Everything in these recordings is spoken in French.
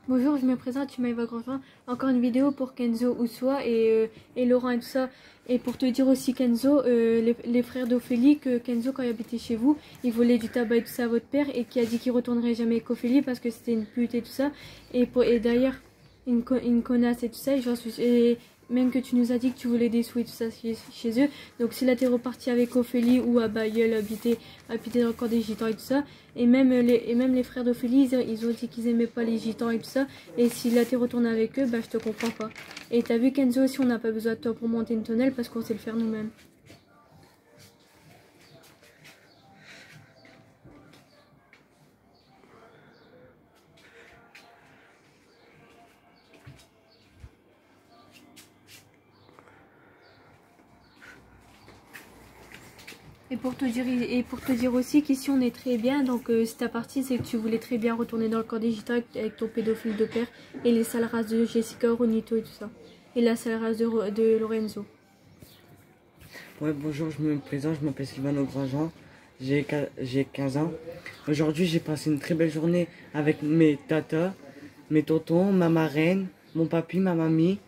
Bonjour, je me présente, je suis Maëva Grandjean. Encore une vidéo pour Kenzo Oussoua et Laurent et tout ça. Et pour te dire aussi Kenzo, les frères d'Ophélie, que Kenzo quand il habitait chez vous, il volait du tabac et tout ça à votre père et qui a dit qu'il retournerait jamais avec Ophélie parce que c'était une pute et tout ça. Et d'ailleurs, une connasse et tout ça. Et même que tu nous as dit que tu voulais des sous et tout ça chez eux. Donc si là t'es reparti avec Ophélie ou à Bayeul, habiter encore des gitans et tout ça. Et même les frères d'Ophélie, ils ont dit qu'ils aimaient pas les gitans et tout ça. Et si là t'es retourné avec eux, bah je te comprends pas. Et t'as vu Kenzo aussi, on n'a pas besoin de toi pour monter une tonnelle parce qu'on sait le faire nous-mêmes. Et pour te dire aussi qu'ici on est très bien, donc si t'as parti, c'est que tu voulais très bien retourner dans le corps des gitans avec ton pédophile de père et les sales races de Jessica, Ronito et tout ça. Et la sale race de Lorenzo. Ouais, bonjour, je me présente, je m'appelle Sylvano Grandjean, j'ai 15 ans. Aujourd'hui, j'ai passé une très belle journée avec mes tatas, mes tontons, ma marraine, mon papy, ma mamie.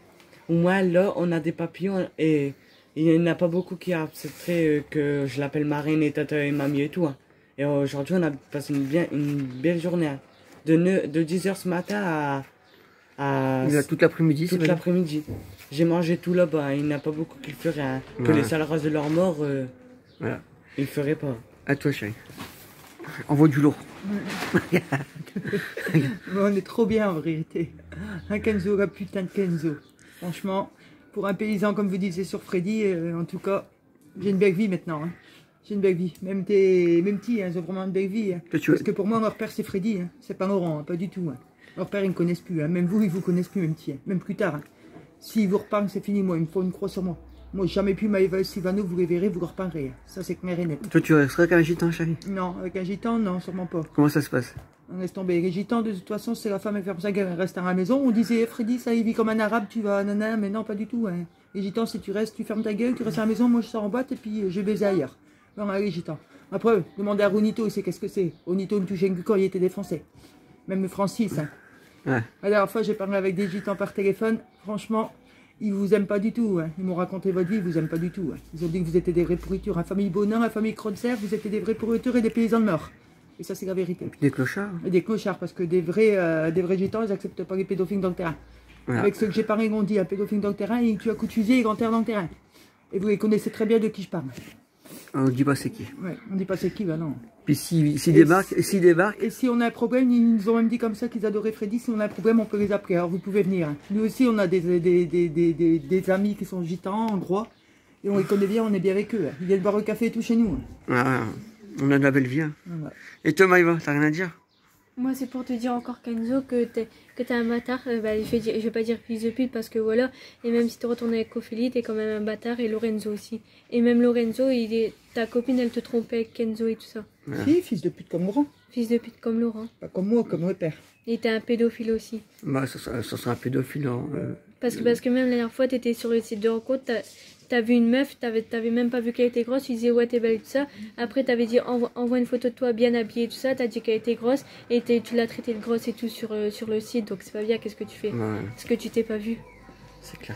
Moi, là, on a des papillons et il n'y en a pas beaucoup qui accepteraient que je l'appelle marraine et tata et mamie et tout. Hein. Et aujourd'hui, on a passé une belle journée. Hein. De 10h ce matin à toute l'après-midi. Toute l'après-midi. J'ai mangé tout là-bas. Il n'y en a pas beaucoup qui le feraient. Hein. Que les sales races de leur mort, voilà. Ils le feraient pas. À toi, chérie. Envoie du lourd. On est trop bien en vérité. Un Kenzo, la putain de Kenzo. Franchement, pour un paysan comme vous disiez sur Freddy, en tout cas, j'ai une belle vie maintenant. Hein. J'ai une belle vie. Même petits, hein, ils ont vraiment une belle vie. Hein. Parce que pour moi, leur père c'est Freddy. Hein. C'est pas Laurent, hein, pas du tout. Hein. Leur père, ils ne connaissent plus. Hein. Même vous, ils vous connaissent plus, même petits. Hein. Même plus tard. Hein. S'ils vous reparlent, c'est fini. Moi, il me faut une croix sur moi. Moi, jamais pu Maëva et Sylvano, vous les verrez, vous leur reparlerez. Ça, c'est clair et net. Toi, tu resterais avec un gitan, chérie? Non, avec un gitan, non, sûrement pas. Comment ça se passe? On laisse tomber. Les gitans, de toute façon, c'est la femme, elle fait pour ça qu'elle reste à la maison. On disait, Freddy, ça, il vit comme un arabe, tu vas, nana, mais non, pas du tout. Hein. Les gitans, si tu restes, tu fermes ta gueule, tu restes à la maison, moi, je sors en boîte et puis je baise ailleurs. Non, les gitans. Après, demandez à Ronito, il sait qu'est-ce que c'est. Ronito me touchait une quand il était défoncé. Même Francis. Hein. Ouais. La dernière fois, j'ai parlé avec des gitans par téléphone. Franchement, ils vous aiment pas du tout. Hein. Ils m'ont raconté votre vie, ils vous aiment pas du tout. Hein. Ils ont dit que vous étiez des vraies pourritures. La famille Bonin, la famille Kronzer, vous étiez des vraies pourritures et des paysans de mort. Et ça, c'est la vérité. Et puis des clochards. Et des clochards, parce que des vrais gitans, ils acceptent pas les pédophiles dans le terrain. Voilà. Avec ceux que j'ai parlé, ils ont dit, un pédophile dans le terrain, il tue à coups de fusil, il enterre dans le terrain. Et vous les connaissez très bien de qui je parle. On ne dit pas c'est qui. Ouais, on ne dit pas c'est qui, bah non. Puis s'ils débarquent, et si on a un problème, ils nous ont même dit comme ça qu'ils adoraient Freddy, si on a un problème, on peut les appeler, alors vous pouvez venir. Nous aussi, on a des amis qui sont gitans, hongrois, et on les connaît bien, on est bien avec eux. Ils viennent boire le café et tout chez nous. Ah, on a de la belle vie. Hein. Voilà. Et toi, Maëva, t'as rien à dire? Moi, c'est pour te dire encore, Kenzo, que t'es un bâtard. Bah, je vais pas dire fils de pute parce que voilà. Et même si t'es retourné avec Ophélie, t'es quand même un bâtard. Et Lorenzo aussi. Et même Lorenzo, ta copine, elle te trompait avec Kenzo et tout ça. Ouais. Si, fils de pute comme Laurent. Fils de pute comme Laurent. Pas comme moi, comme mon père. Et t'es un pédophile aussi. Bah, ça sera un pédophile. Hein. Parce que même la dernière fois, t'étais sur le site de rencontre, t'as vu une meuf, t'avais même pas vu qu'elle était grosse, tu disais ouais t'es belle et tout ça. Après t'avais dit envoie une photo de toi bien habillée et tout ça, t'as dit qu'elle était grosse et tu l'as traitée de grosse et tout sur le site, donc c'est pas bien, qu'est-ce que tu fais? Ouais. Parce que tu t'es pas vu. C'est clair.